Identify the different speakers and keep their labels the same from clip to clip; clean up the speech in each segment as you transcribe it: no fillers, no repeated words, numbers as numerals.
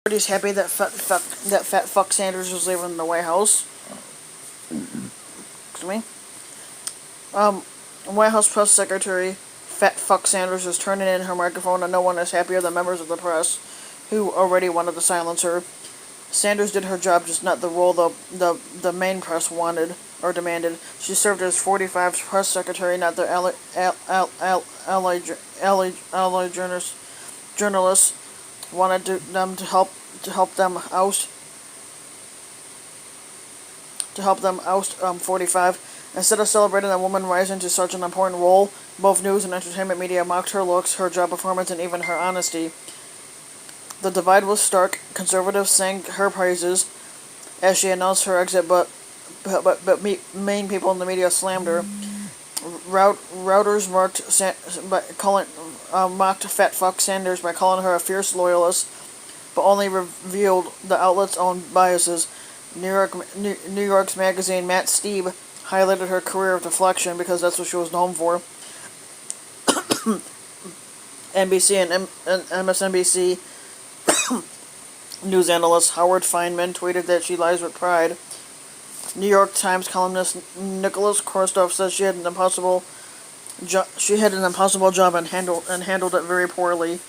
Speaker 1: Everybody's happy that fat fuck Sanders was leaving the White House. Excuse me. White House press secretary Fat Fuck Sanders is turning in her microphone, and no one is happier than members of the press, who already wanted to silence her. Sanders did her job, just not the role the main press wanted or demanded. She served as 45's press secretary, not the ally journalists wanted them to help them oust 45. Instead of celebrating a woman rising to such an important role, both news and entertainment media mocked her looks, her job performance, and even her honesty. The divide was stark. Conservatives sang her praises as she announced her exit, but main people in the media slammed her. Routers mocked Fat Fuck Sanders by calling her a fierce loyalist, but only revealed the outlet's own biases. New York's magazine Matt Steeb highlighted her career of deflection because that's what she was known for. NBC and MSNBC news analyst Howard Feynman tweeted that she lies with pride. New York Times columnist Nicholas Korstoff says she had an impossible job and handled it very poorly.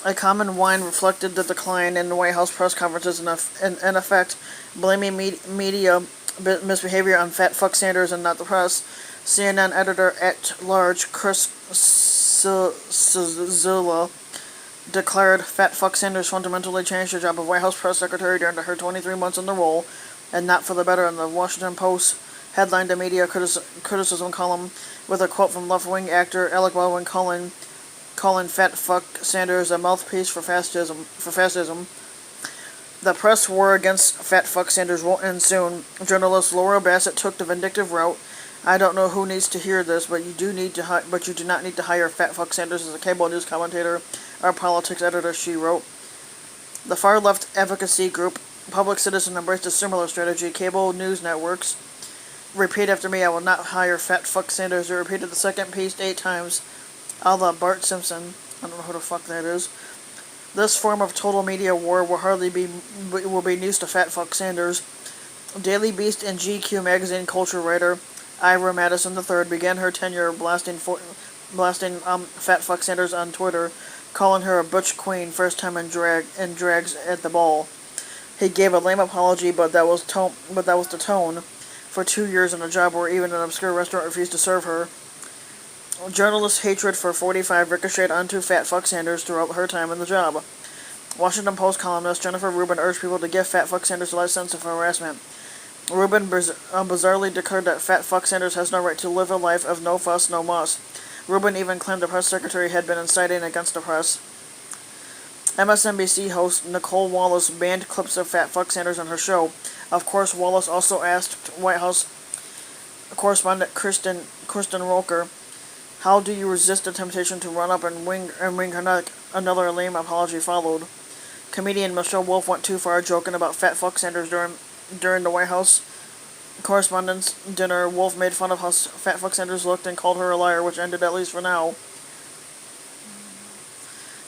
Speaker 1: A common whine reflected the decline in the White House press conferences, in effect, blaming media misbehavior on Fat Fuck Sanders and not the press. CNN editor-at-large Chris Cillizza declared Fat Fuck Sanders fundamentally changed her job of White House press secretary during her 23 months in the role, and not for the better. In the Washington Post headlined a media criticism column with a quote from left-wing actor Alec Baldwin calling Fat Fuck Sanders a mouthpiece for fascism. The press war against Fat Fuck Sanders won't end soon. Journalist Laura Bassett took the vindictive route. I don't know who needs to hear this, but you do not need to hire Fat Fuck Sanders as a cable news commentator or politics editor, she wrote. The far-left advocacy group Public Citizen embraced a similar strategy. Cable news networks. Repeat after me, I will not hire Fat Fuck Sanders. They repeated the second piece 8 times. A la Bart Simpson. I don't know who the fuck that is. This form of total media war will be news to Fat Fuck Sanders. Daily Beast and GQ magazine culture writer Ira Madison III began her tenure blasting Fat Fuck Sanders on Twitter, calling her a butch queen first time in drags at the ball. He gave a lame apology, but that was the tone for 2 years in a job where even an obscure restaurant refused to serve her. Journalists' hatred for 45 ricocheted onto Fat Fuck Sanders throughout her time in the job. Washington Post columnist Jennifer Rubin urged people to give Fat Fuck Sanders a life sentence of harassment. Rubin bizarrely declared that Fat Fuck Sanders has no right to live a life of no fuss, no muss. Rubin even claimed the press secretary had been inciting against the press. MSNBC host Nicole Wallace banned clips of Fat Fuck Sanders on her show. Of course, Wallace also asked White House correspondent Kristen Roker, how do you resist the temptation to run up and wring her neck? Another lame apology followed. Comedian Michelle Wolf went too far, joking about Fat Fuck Sanders during the White House Correspondents' Dinner. Wolf made fun of how Fat Fuck Sanders looked and called her a liar, which ended, at least for now.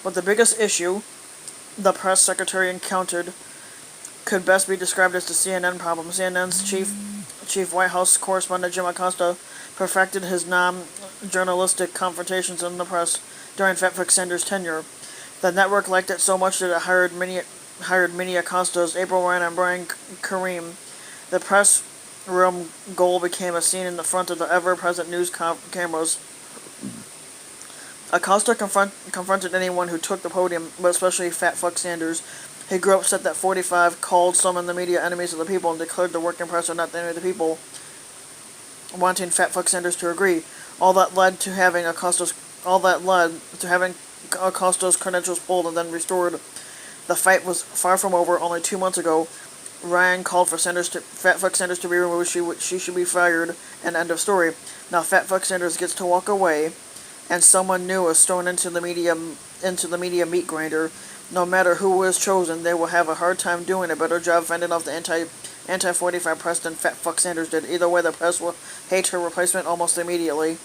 Speaker 1: But the biggest issue the press secretary encountered could best be described as the CNN problem. CNN's chief White House correspondent Jim Acosta perfected his non-journalistic confrontations in the press during Fat Fuck Sanders' tenure. The network liked it so much that it hired mini Acostas, April Ryan and Brian Kareem. The press room goal became a scene in the front of the ever-present news cameras. Acosta confronted anyone who took the podium, but especially Fat Fuck Sanders. He grew upset that 45 called some in the media enemies of the people and declared the working press are not the enemy of the people, wanting Fat Fuck Sanders to agree. All that led to having Acosta's credentials pulled and then restored. The fight was far from over. Only 2 months ago, Ryan called for Fat Fuck Sanders to be removed. She should be fired, and end of story. Now Fat Fuck Sanders gets to walk away, and someone new is thrown into the media meat grinder. No matter who is chosen, they will have a hard time doing a better job fending off the anti-45 press than Fat Fuck Sanders did. Either way, the press will hate her replacement almost immediately.